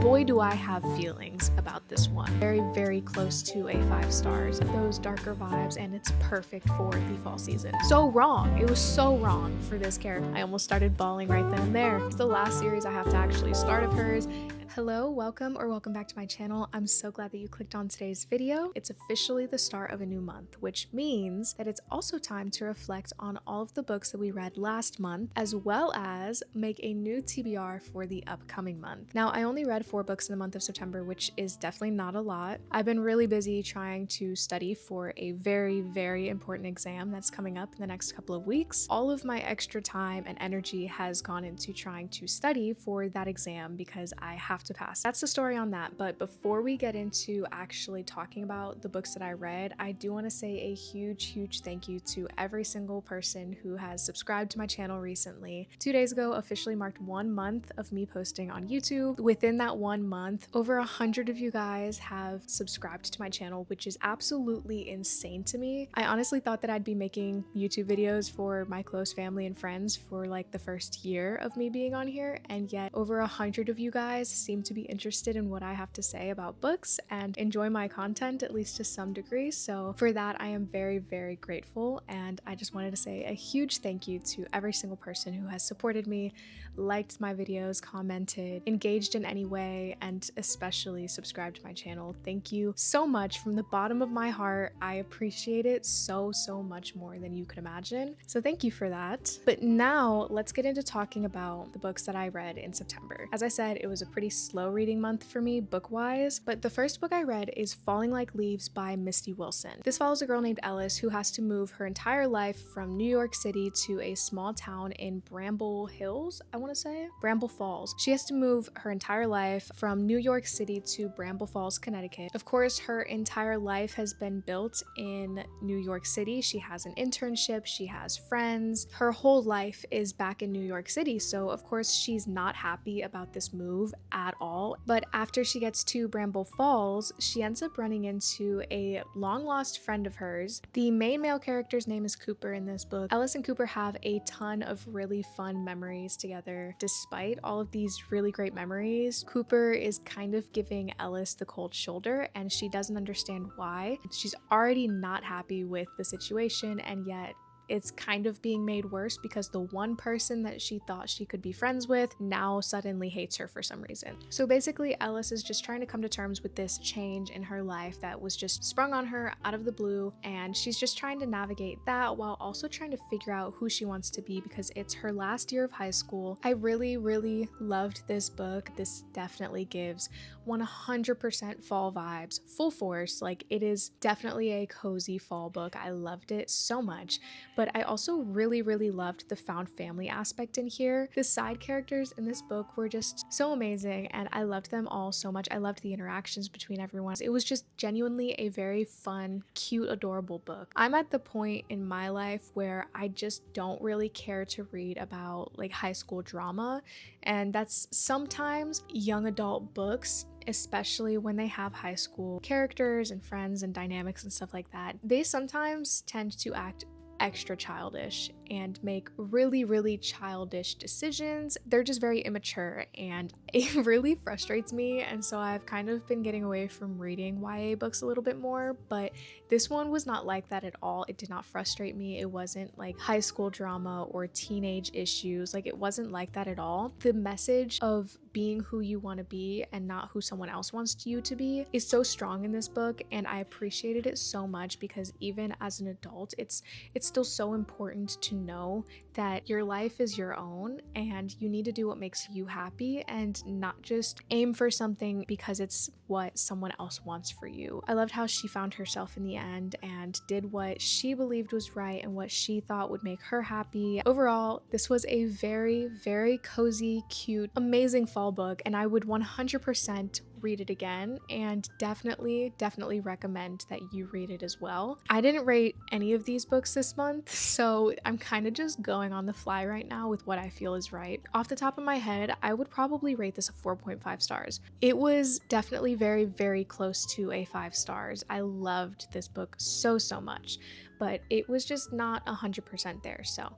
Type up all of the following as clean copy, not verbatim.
boy do I have feelings about this one. Very, very close to a 5 stars. Those darker vibes, and it's perfect for the fall season. So wrong. It was so wrong for this character. I almost started bawling right then and there. It's the last series I have to actually start of hers. Hello, welcome back to my channel. I'm so glad that you clicked on today's video. It's officially the start of a new month, which means that it's also time to reflect on all of the books that we read last month, as well as make a new TBR for the upcoming month. Now, I only read 4 books in the month of September, which is definitely not a lot. I've been really busy trying to study for a very, very important exam that's coming up in the next couple of weeks. All of my extra time and energy has gone into trying to study for that exam because I have to pass. That's the story on that. But before we get into actually talking about the books that I read, I do want to say a huge thank you to every single person who has subscribed to my channel recently. 2 days ago officially marked 1 month of me posting on YouTube. Within that 1 month, over 100 of you guys have subscribed to my channel, which is absolutely insane to me. I honestly thought that I'd be making YouTube videos for my close family and friends for like the first year of me being on here, and yet over 100 of you guys seem to be interested in what I have to say about books and enjoy my content, at least to some degree. So for that, I am very, very grateful, and I just wanted to say a huge thank you to every single person who has supported me, liked my videos, commented, engaged in any way, and especially subscribed to my channel. Thank you so much from the bottom of my heart. I appreciate it so much more than you could imagine. So thank you for that. But now let's get into talking about the books that I read in September. As I said, it was a pretty slow reading month for me book-wise, but the first book I read is Falling Like Leaves by Misty Wilson. This follows a girl named Ellis who has to move her entire life from New York City to a small town in Bramble Hills, I want to say? Bramble Falls. She has to move her entire life from New York City to Bramble Falls, Connecticut. Of course, her entire life has been built in New York City. She has an internship, she has friends. Her whole life is back in New York City, so of course she's not happy about this move at all. But after she gets to Bramble Falls, she ends up running into a long-lost friend of hers. The main male character's name is Cooper in this book. Ellis and Cooper have a ton of really fun memories together. Despite all of these really great memories, Cooper is kind of giving Ellis the cold shoulder, and she doesn't understand why. She's already not happy with the situation, and yet it's kind of being made worse because the one person that she thought she could be friends with now suddenly hates her for some reason. So basically, Ellis is just trying to come to terms with this change in her life that was just sprung on her out of the blue, and she's just trying to navigate that while also trying to figure out who she wants to be because it's her last year of high school. I really loved this book. This definitely gives 100% fall vibes, full force. Like, it is definitely a cozy fall book. I loved it so much. But I also really loved the found family aspect in here. The side characters in this book were just so amazing, and I loved them all so much. I loved the interactions between everyone. It was just genuinely a very fun, cute, adorable book. I'm at the point in my life where I just don't really care to read about like high school drama, and that's sometimes young adult books, especially when they have high school characters and friends and dynamics and stuff like that. They sometimes tend to act extra childish and make really childish decisions. They're just very immature, and it really frustrates me, and so I've kind of been getting away from reading YA books a little bit more. But this one was not like that at all. It did not frustrate me. It wasn't like high school drama or teenage issues. Like, it wasn't like that at all. The message of being who you want to be and not who someone else wants you to be is so strong in this book, and I appreciated it so much because even as an adult, it's still so important to know that your life is your own and you need to do what makes you happy and not just aim for something because it's what someone else wants for you. I loved how she found herself in the end and did what she believed was right and what she thought would make her happy. Overall, this was a very cozy, cute, amazing fall book, and I would 100% read it again, and definitely recommend that you read it as well. I didn't rate any of these books this month, so I'm kind of just going on the fly right now with what I feel is right. Off the top of my head, I would probably rate this a 4.5 stars. It was definitely very close to a 5 stars. I loved this book so much, but it was just not 100% there. So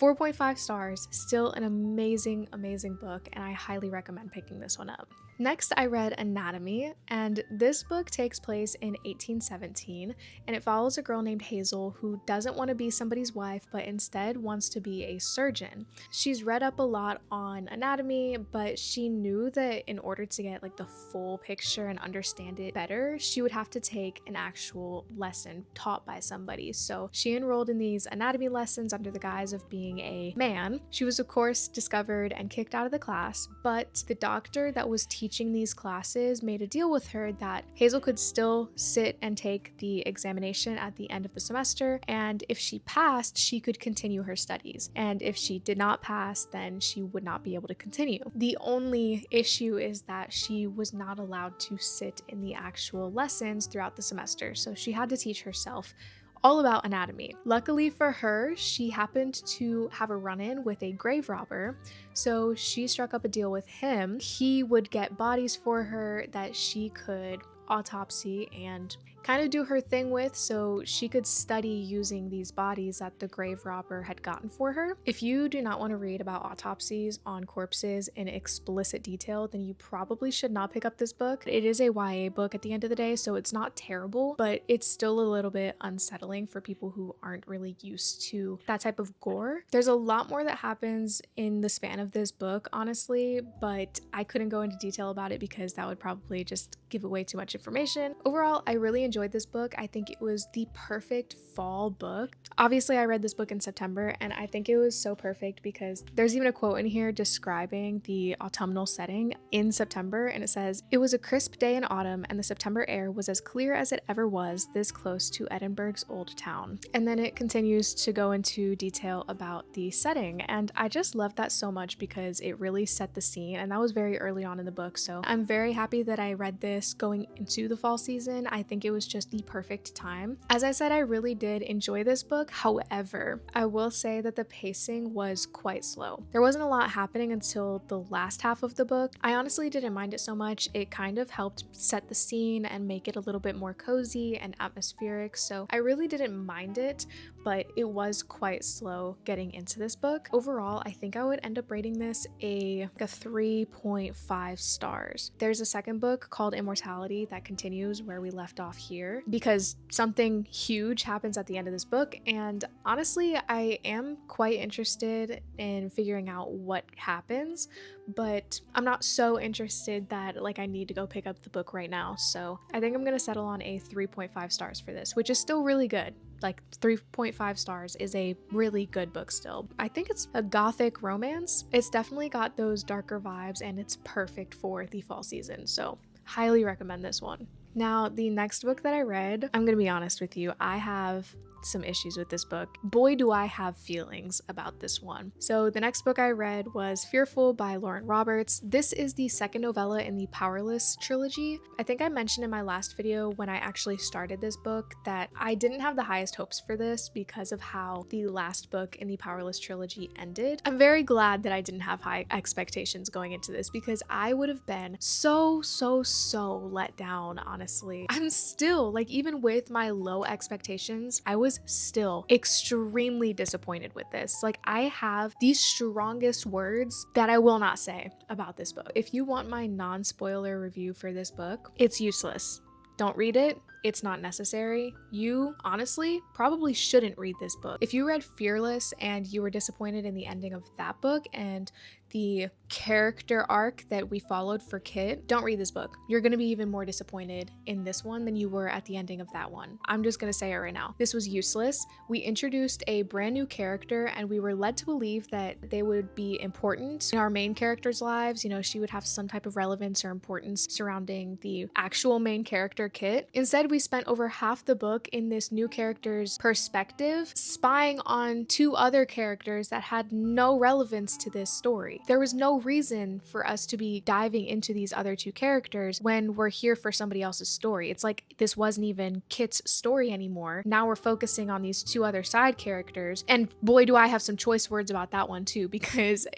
4.5 stars, still an amazing book, and I highly recommend picking this one up. Next, I read Anatomy, and this book takes place in 1817, and it follows a girl named Hazel who doesn't want to be somebody's wife, but instead wants to be a surgeon. She's read up a lot on anatomy, but she knew that in order to get like the full picture and understand it better, she would have to take an actual lesson taught by somebody. So she enrolled in these anatomy lessons under the guise of being a man. She was, of course, discovered and kicked out of the class, but the doctor that was teaching these classes made a deal with her that Hazel could still sit and take the examination at the end of the semester, and if she passed, she could continue her studies, and if she did not pass, then she would not be able to continue. The only issue is that she was not allowed to sit in the actual lessons throughout the semester, so she had to teach herself all about anatomy. Luckily for her, she happened to have a run-in with a grave robber, so she struck up a deal with him. He would get bodies for her that she could autopsy and kind of do her thing with, so she could study using these bodies that the grave robber had gotten for her. If you do not want to read about autopsies on corpses in explicit detail, then you probably should not pick up this book. It is a YA book at the end of the day, so it's not terrible, but it's still a little bit unsettling for people who aren't really used to that type of gore. There's a lot more that happens in the span of this book, honestly, but I couldn't go into detail about it because that would probably just give away too much information. Overall, I really enjoyed this book. I think it was the perfect fall book. Obviously, I read this book in September, and I think it was so perfect because there's even a quote in here describing the autumnal setting in September, and it says, "It was a crisp day in autumn, and the September air was as clear as it ever was this close to Edinburgh's old town." And then it continues to go into detail about the setting, and I just love that so much because it really set the scene, and that was very early on in the book, so I'm very happy that I read this going into the fall season. I think it was just the perfect time. As I said, I really did enjoy this book. However, I will say that the pacing was quite slow. There wasn't a lot happening until the last half of the book. I honestly didn't mind it so much. It kind of helped set the scene and make it a little bit more cozy and atmospheric, so I really didn't mind it, but it was quite slow getting into this book. Overall, I think I would end up rating this a 3.5 stars. There's a second book called Immortality that continues where we left off here because something huge happens at the end of this book, and honestly, I am quite interested in figuring out what happens, but I'm not so interested that like I need to go pick up the book right now, so I think I'm gonna settle on a 3.5 stars for this, which is still really good. Like 3.5 stars is a really good book still. I think it's a gothic romance. It's definitely got those darker vibes, and it's perfect for the fall season, so highly recommend this one. Now, the next book that I read, I'm gonna be honest with you, I have some issues with this book. Boy, do I have feelings about this one. So the next book I read was Fearful by Lauren Roberts. This is the second novella in the Powerless trilogy. I think I mentioned in my last video when I actually started this book that I didn't have the highest hopes for this because of how the last book in the Powerless trilogy ended. I'm very glad that I didn't have high expectations going into this because I would have been so let down, honestly. I'm still, like, even with my low expectations, I was still extremely disappointed with this. Like, I have the strongest words that I will not say about this book. If you want my non-spoiler review for this book, it's useless. Don't read it. It's not necessary. You honestly probably shouldn't read this book. If you read Fearless and you were disappointed in the ending of that book and the character arc that we followed for Kit, don't read this book. You're gonna be even more disappointed in this one than you were at the ending of that one. I'm just gonna say it right now. This was useless. We introduced a brand new character and we were led to believe that they would be important in our main character's lives. You know, she would have some type of relevance or importance surrounding the actual main character, Kit. Instead, we spent over half the book in this new character's perspective, spying on two other characters that had no relevance to this story. There was no reason for us to be diving into these other two characters when we're here for somebody else's story. It's like this wasn't even Kit's story anymore. Now we're focusing on these two other side characters, and boy do I have some choice words about that one too, because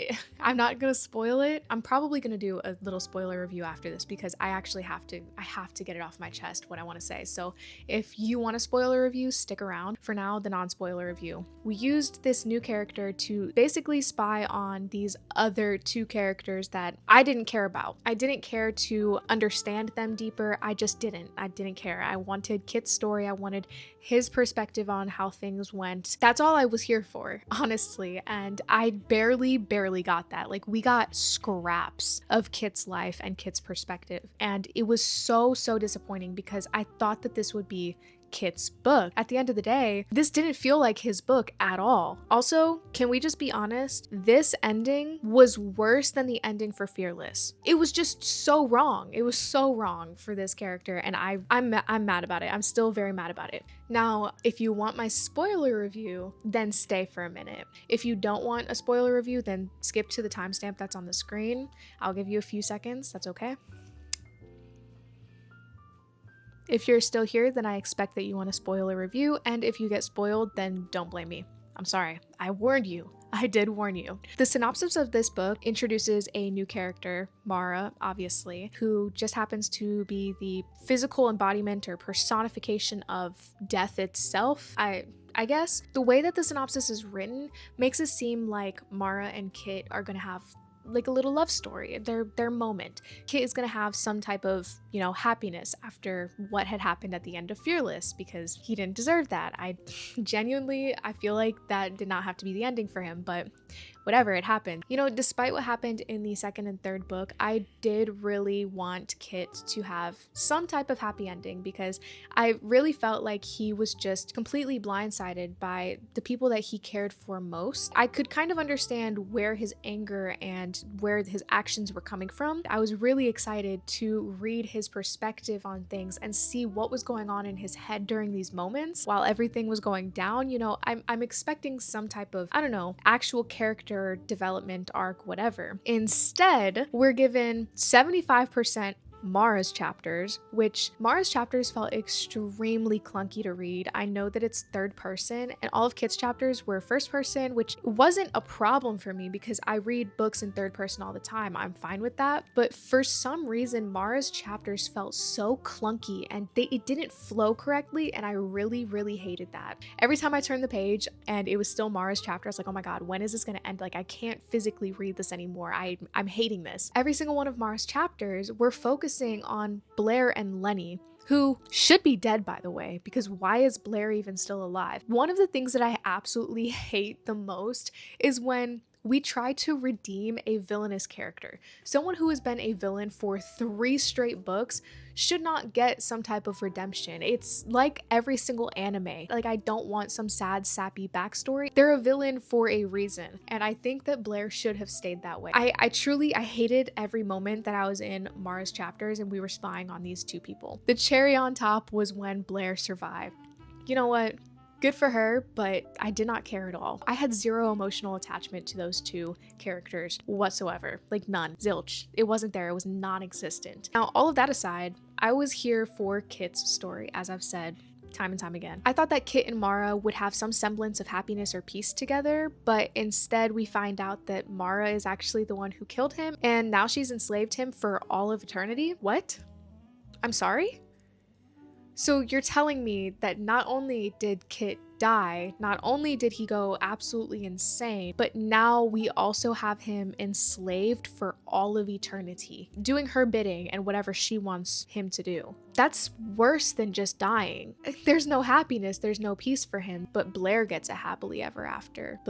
I'm not gonna spoil it. I'm probably gonna do a little spoiler review after this because I actually have to get it off my chest what I want to say. So if you want a spoiler review, stick around. For now, the non-spoiler review. We used this new character to basically spy on these other two characters that I didn't care about. I didn't care to understand them deeper. I just didn't. I didn't care. I wanted Kit's story. I wanted his perspective on how things went. That's all I was here for, honestly. And I barely got that. Like, we got scraps of Kit's life and Kit's perspective. And it was so disappointing because I thought that this would be Kit's book. At the end of the day, this didn't feel like his book at all. Also, can we just be honest? This ending was worse than the ending for Fearless. It was just so wrong. It was so wrong for this character, and I'm mad about it. I'm still very mad about it. Now, if you want my spoiler review, then stay for a minute. If you don't want a spoiler review, then skip to the timestamp that's on the screen. I'll give you a few seconds. That's okay. If you're still here, then I expect that you want a spoiler review, and if you get spoiled, then don't blame me. I'm sorry. I warned you. I did warn you. The synopsis of this book introduces a new character, Mara, obviously, who just happens to be the physical embodiment or personification of death itself. I guess the way that the synopsis is written makes it seem like Mara and Kit are gonna have like a little love story, their moment. Kit is gonna have some type of, happiness after what had happened at the end of Fearless, because he didn't deserve that. I feel like that did not have to be the ending for him, but whatever, it happened. Despite what happened in the second and third book, I did really want Kit to have some type of happy ending, because I really felt like he was just completely blindsided by the people that he cared for most. I could kind of understand where his anger and where his actions were coming from. I was really excited to read his perspective on things and see what was going on in his head during these moments while everything was going down. I'm expecting some type of, actual character development arc, whatever. Instead, we're given 75% Mara's chapters, which Mara's chapters felt extremely clunky to read. I know that it's third person, and all of Kit's chapters were first person, which wasn't a problem for me because I read books in third person all the time. I'm fine with that. But for some reason, Mara's chapters felt so clunky and it didn't flow correctly, and I really hated that. Every time I turned the page and it was still Mara's chapter, I was like, oh my god, when is this gonna end? Like, I can't physically read this anymore. I'm hating this. Every single one of Mara's chapters were focusing on Blair and Lenny, who should be dead, by the way, because why is Blair even still alive? One of the things that I absolutely hate the most is when we try to redeem a villainous character. Someone who has been a villain for 3 straight books should not get some type of redemption. It's like every single anime. Like, I don't want some sad, sappy backstory. They're a villain for a reason, and I think that Blair should have stayed that way. I truly hated every moment that I was in Mara's chapters and we were spying on these two people. The cherry on top was when Blair survived. You know what? Good for her, but I did not care at all. I had zero emotional attachment to those two characters whatsoever. Like, none. Zilch. It wasn't there. It was non-existent. Now, all of that aside, I was here for Kit's story, as I've said time and time again. I thought that Kit and Mara would have some semblance of happiness or peace together, but instead we find out that Mara is actually the one who killed him, and now she's enslaved him for all of eternity. What? I'm sorry? So you're telling me that not only did Kit die, not only did he go absolutely insane, but now we also have him enslaved for all of eternity, doing her bidding and whatever she wants him to do. That's worse than just dying. There's no happiness, there's no peace for him, but Blair gets a happily ever after.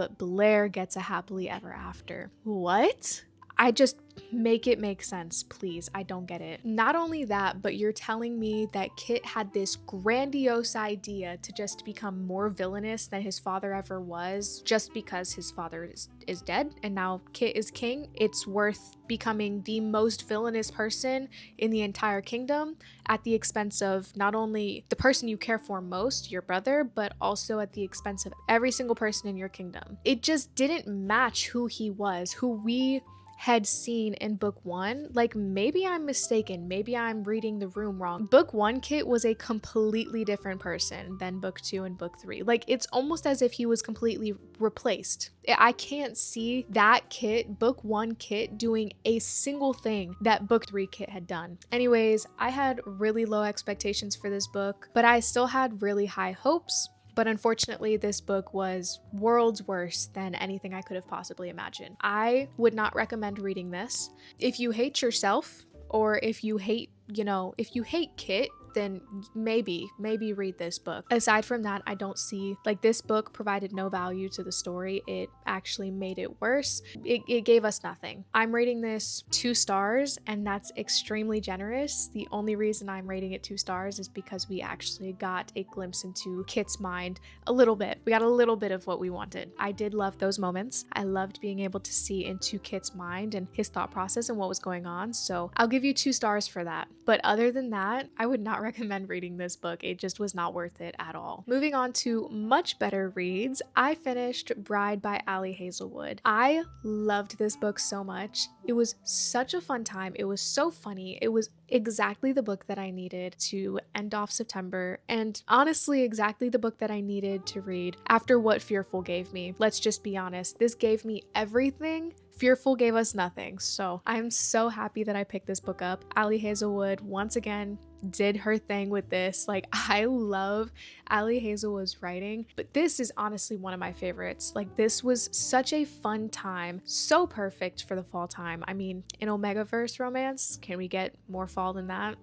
What? I just make it make sense, please. I don't get it. Not only that, but you're telling me that Kit had this grandiose idea to just become more villainous than his father ever was just because his father is dead and now Kit is king. It's worth becoming the most villainous person in the entire kingdom at the expense of not only the person you care for most, your brother, but also at the expense of every single person in your kingdom. It just didn't match who he was, who we had seen in book 1. Like, maybe I'm mistaken, maybe I'm reading the room wrong. Book 1 Kit was a completely different person than book 2 and book 3. Like, it's almost as if he was completely replaced. I can't see that Kit, book 1 Kit, doing a single thing that book 3 Kit had done. Anyways, I had really low expectations for this book, but I still had really high hopes But unfortunately, this book was worlds worse than anything I could have possibly imagined. I would not recommend reading this. If you hate yourself, or if you hate, if you hate Kit, then maybe read this book. Aside from that, I don't see, like, this book provided no value to the story. It actually made it worse. It gave us nothing. I'm rating this 2 stars, and that's extremely generous. The only reason I'm rating it 2 stars is because we actually got a glimpse into Kit's mind a little bit. We got a little bit of what we wanted. I did love those moments. I loved being able to see into Kit's mind and his thought process and what was going on, so I'll give you 2 stars for that. But other than that, I would not recommend reading this book. It just was not worth it at all. Moving on to much better reads, I finished Bride by Ali Hazelwood. I loved this book so much. It was such a fun time. It was so funny. It was exactly the book that I needed to end off September, and honestly exactly the book that I needed to read after what Fearful gave me. Let's just be honest, this gave me everything. Fearful gave us nothing, so I'm so happy that I picked this book up. Ali Hazelwood once again did her thing with this. Like, I love Ali Hazelwood's writing, but this is honestly one of my favorites. Like, this was such a fun time, so perfect for the fall time. I mean, an Omegaverse romance, can we get more fall than that?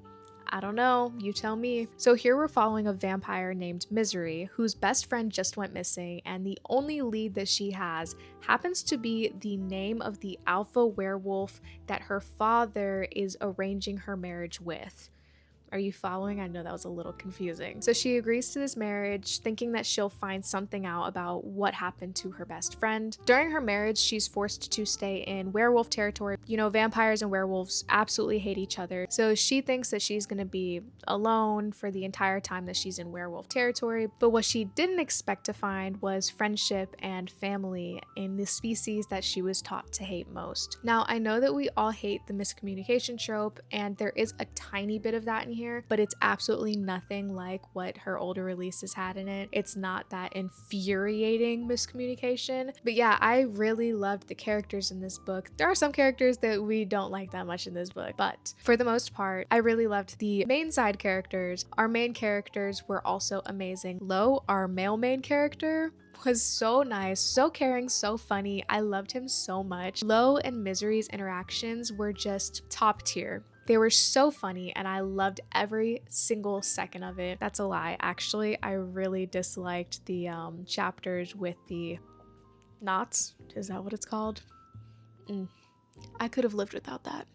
I don't know, you tell me. So here we're following a vampire named Misery, whose best friend just went missing, and the only lead that she has happens to be the name of the alpha werewolf that her father is arranging her marriage with. Are you following? I know that was a little confusing. So she agrees to this marriage, thinking that she'll find something out about what happened to her best friend. During her marriage, she's forced to stay in werewolf territory. You know, vampires and werewolves absolutely hate each other. So she thinks that she's gonna be alone for the entire time that she's in werewolf territory. But what she didn't expect to find was friendship and family in the species that she was taught to hate most. Now, I know that we all hate the miscommunication trope, and there is a tiny bit of that in here, but it's absolutely nothing like what her older releases had in it. It's not that infuriating miscommunication. But yeah, I really loved the characters in this book. There are some characters that we don't like that much in this book, but for the most part, I really loved the main side characters. Our main characters were also amazing. Lo, our male main character, was so nice, so caring, so funny. I loved him so much. Lo and Misery's interactions were just top tier. They were so funny, and I loved every single second of it. That's a lie. Actually, I really disliked the chapters with the knots. Is that what it's called? I could have lived without that.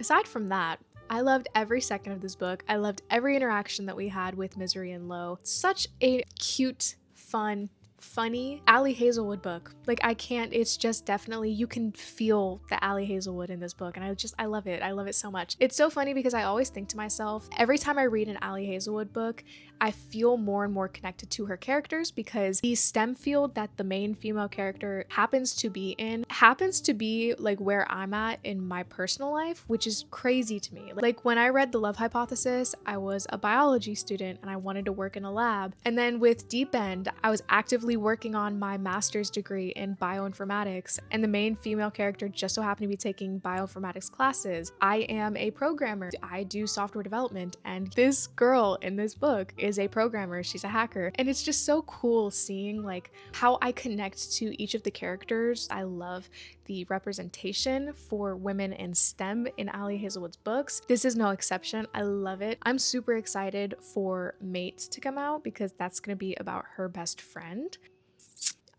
Aside from that, I loved every second of this book. I loved every interaction that we had with Misery and Lo. Such a cute, fun, funny Ali Hazelwood book. Like, I can't, it's just definitely, you can feel the Ali Hazelwood in this book, and I love it. I love it so much. It's so funny because I always think to myself, every time I read an Ali Hazelwood book, I feel more and more connected to her characters, because the STEM field that the main female character happens to be in happens to be like where I'm at in my personal life, which is crazy to me. Like, when I read The Love Hypothesis, I was a biology student and I wanted to work in a lab. And then with Deep End, I was actively working on my master's degree in bioinformatics, and the main female character just so happened to be taking bioinformatics classes. I am a programmer. I do software development, and this girl in this book is a programmer. She's a hacker, and it's just so cool seeing like how I connect to each of the characters. I love the representation for women in STEM in Ali Hazelwood's books. This is no exception. I love it. I'm super excited for Mate to come out, because that's going to be about her best friend.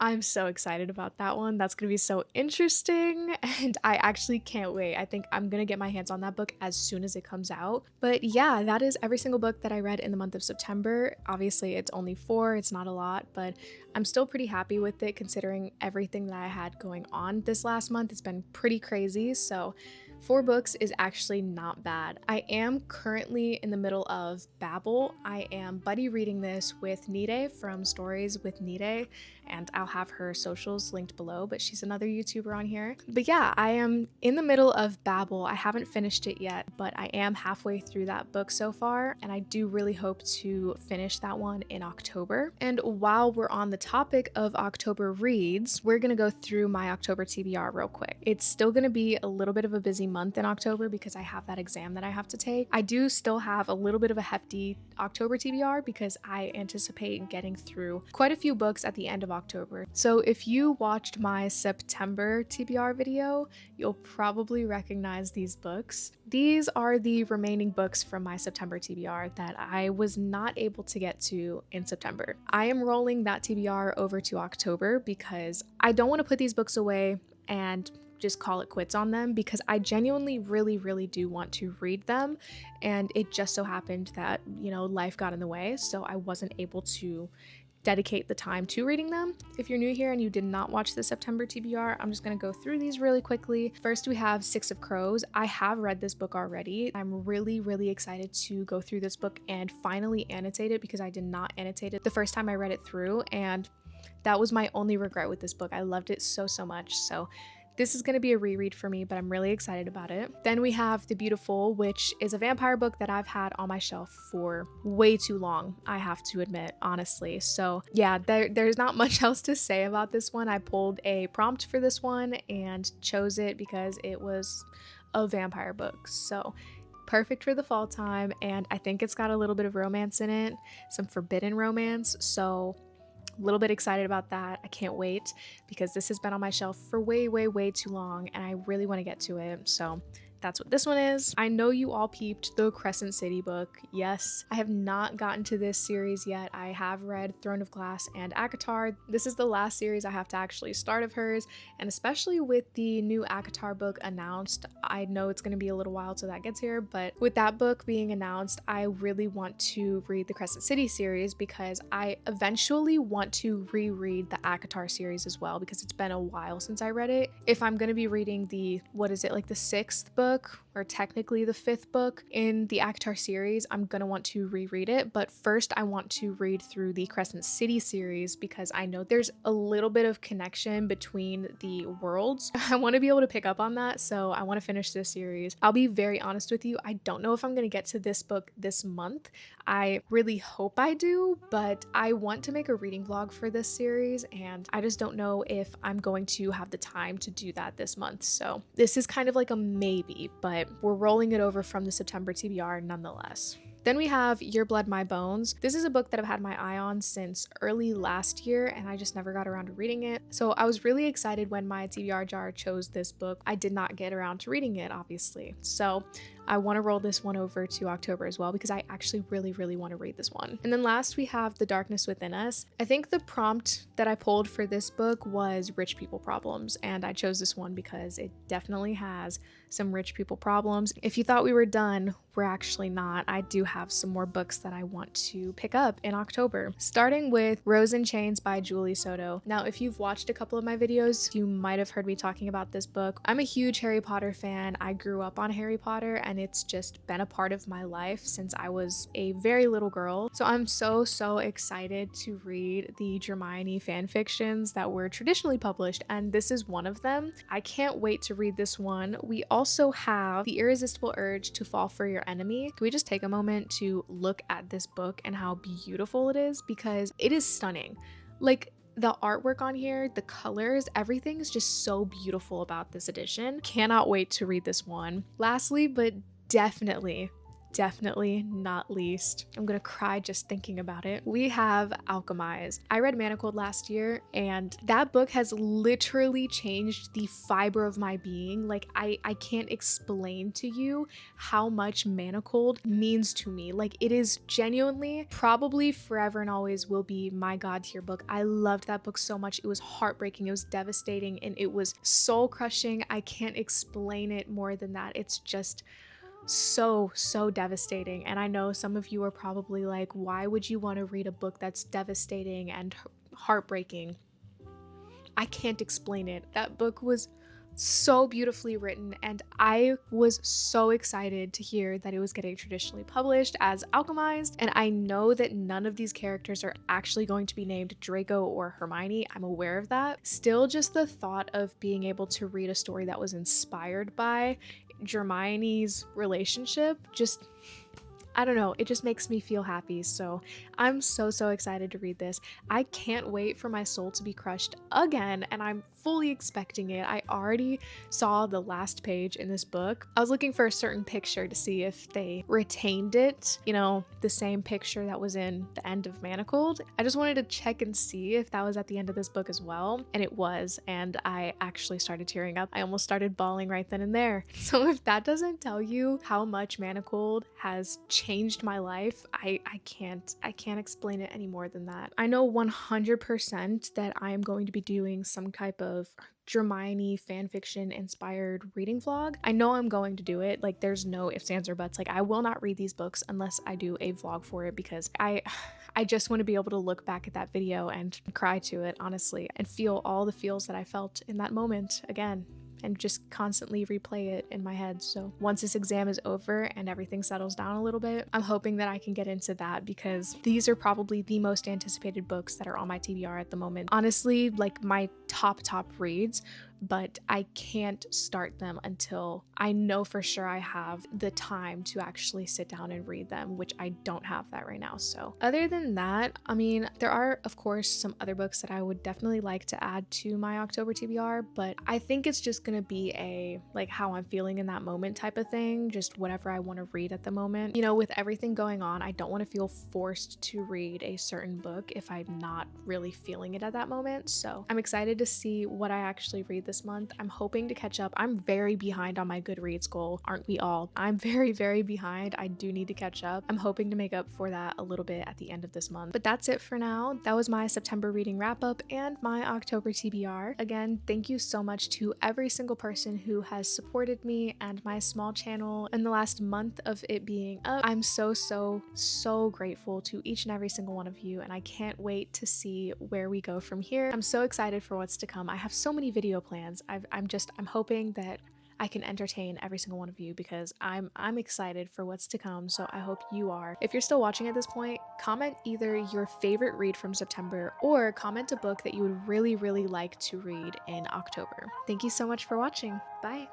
I'm so excited about that one. That's gonna be so interesting, and I actually can't wait. I think I'm gonna get my hands on that book as soon as it comes out. But yeah, that is every single book that I read in the month of September. Obviously, it's only 4, it's not a lot, but I'm still pretty happy with it considering everything that I had going on this last month. It's been pretty crazy, so 4 books is actually not bad. I am currently in the middle of Babel. I am buddy reading this with Nire from Stories with Nire, and I'll have her socials linked below, but she's another YouTuber on here. But yeah, I am in the middle of Babel. I haven't finished it yet, but I am halfway through that book so far, and I do really hope to finish that one in October. And while we're on the topic of October reads, we're gonna go through my October TBR real quick. It's still gonna be a little bit of a busy month in October because I have that exam that I have to take. I do still have a little bit of a hefty October TBR because I anticipate getting through quite a few books at the end of October. So if you watched my September TBR video, you'll probably recognize these books. These are the remaining books from my September TBR that I was not able to get to in September. I am rolling that TBR over to October because I don't want to put these books away and just call it quits on them, because I genuinely really do want to read them, and it just so happened that, you know, life got in the way, so I wasn't able to dedicate the time to reading them. If you're new here and you did not watch the September TBR, I'm just going to go through these really quickly. First, we have Six of Crows. I have read this book already. I'm really excited to go through this book and finally annotate it, because I did not annotate it the first time I read it through, and that was my only regret with this book. I loved it so much. So this is going to be a reread for me, but I'm really excited about it. Then we have The Beautiful, which is a vampire book that I've had on my shelf for way too long, I have to admit, honestly. So yeah, there's not much else to say about this one. I pulled a prompt for this one and chose it because it was a vampire book. So perfect for the fall time, and I think it's got a little bit of romance in it, some forbidden romance. So a little bit excited about that. I can't wait, because this has been on my shelf for way too long and I really want to get to it. So that's what this one is. I know you all peeped the Crescent City book. Yes, I have not gotten to this series yet. I have read Throne of Glass and ACOTAR. This is the last series I have to actually start of hers, and especially with the new ACOTAR book announced, I know it's going to be a little while till that gets here, but with that book being announced, I really want to read the Crescent City series, because I eventually want to reread the ACOTAR series as well, because it's been a while since I read it. If I'm going to be reading the, what is it, like the 6th book, or technically the 5th book in the ACOTAR series, I'm gonna want to reread it. But first I want to read through the Crescent City series, because I know there's a little bit of connection between the worlds. I want to be able to pick up on that, so I want to finish this series. I'll be very honest with you, I don't know if I'm gonna get to this book this month. I really hope I do, but I want to make a reading vlog for this series, and I just don't know if I'm going to have the time to do that this month. So this is kind of like a maybe, but we're rolling it over from the September TBR nonetheless. Then we have Your Blood, My Bones. This is a book that I've had my eye on since early last year, and I just never got around to reading it. So I was really excited when my TBR jar chose this book. I did not get around to reading it, obviously. So I want to roll this one over to October as well, because I actually really want to read this one. And then last we have The Darkness Within Us. I think the prompt that I pulled for this book was rich people problems, and I chose this one because it definitely has some rich people problems. If you thought we were done, we're actually not. I do have some more books that I want to pick up in October, starting with Rose in Chains by Julie Soto. Now, if you've watched a couple of my videos, you might have heard me talking about this book. I'm a huge Harry Potter fan. I grew up on Harry Potter, and it's just been a part of my life since I was a very little girl. So I'm so excited to read the Hermione fan fictions that were traditionally published, and this is one of them. I can't wait to read this one. We also have The Irresistible Urge to Fall for Your Enemy. Can we just take a moment to look at this book and how beautiful it is? Because it is stunning. Like, the artwork on here, the colors, everything is just so beautiful about this edition. Cannot wait to read this one. Lastly, but definitely not least, I'm gonna cry just thinking about it, we have Alchemized. I read Manacled last year, and that book has literally changed the fiber of my being. Like, I can't explain to you how much Manacled means to me. Like, it is genuinely, probably forever and always will be my god tier book. I loved that book so much. It was heartbreaking, it was devastating, and it was soul crushing. I can't explain it more than that. It's just so devastating. And I know some of you are probably like, why would you want to read a book that's devastating and heartbreaking? I can't explain it. That book was so beautifully written, and I was so excited to hear that it was getting traditionally published as Alchemized. And I know that none of these characters are actually going to be named Draco or Hermione. I'm aware of that. Still, just the thought of being able to read a story that was inspired by Hermione's relationship, just, I don't know, it just makes me feel happy. So I'm so excited to read this. I can't wait for my soul to be crushed again, and I'm fully expecting it. I already saw the last page in this book. I was looking for a certain picture to see if they retained it, you know, the same picture that was in the end of Manacled. I just wanted to check and see if that was at the end of this book as well, and it was, and I actually started tearing up. I almost started bawling right then and there. So if that doesn't tell you how much Manacled has changed my life, I can't explain it any more than that. I know 100% that I am going to be doing some type of Hermione fanfiction inspired reading vlog. I know I'm going to do it. Like, there's no ifs, ands, or buts. Like, I will not read these books unless I do a vlog for it, because I just want to be able to look back at that video and cry to it, honestly, and feel all the feels that I felt in that moment again, and just constantly replay it in my head. So once this exam is over and everything settles down a little bit, I'm hoping that I can get into that, because these are probably the most anticipated books that are on my TBR at the moment. Honestly, like my top reads, but I can't start them until I know for sure I have the time to actually sit down and read them, which I don't have that right now. So other than that, I mean, there are of course some other books that I would definitely like to add to my October TBR, but I think it's just gonna be a like how I'm feeling in that moment type of thing, just whatever I want to read at the moment. You know, with everything going on, I don't want to feel forced to read a certain book if I'm not really feeling it at that moment. So I'm excited to see what I actually read this month. I'm hoping to catch up. I'm very behind on my Goodreads goal, aren't we all? I'm very behind. I do need to catch up. I'm hoping to make up for that a little bit at the end of this month. But that's it for now. That was my September reading wrap up and my October TBR. Again, thank you so much to every single person who has supported me and my small channel in the last month of it being up. I'm so grateful to each and every single one of you, and I can't wait to see where we go from here. I'm so excited for what's to come. I have so many video plans. I'm hoping that I can entertain every single one of you, because I'm excited for what's to come, so I hope you are. If you're still watching at this point, comment either your favorite read from September or comment a book that you would really like to read in October. Thank you so much for watching. Bye!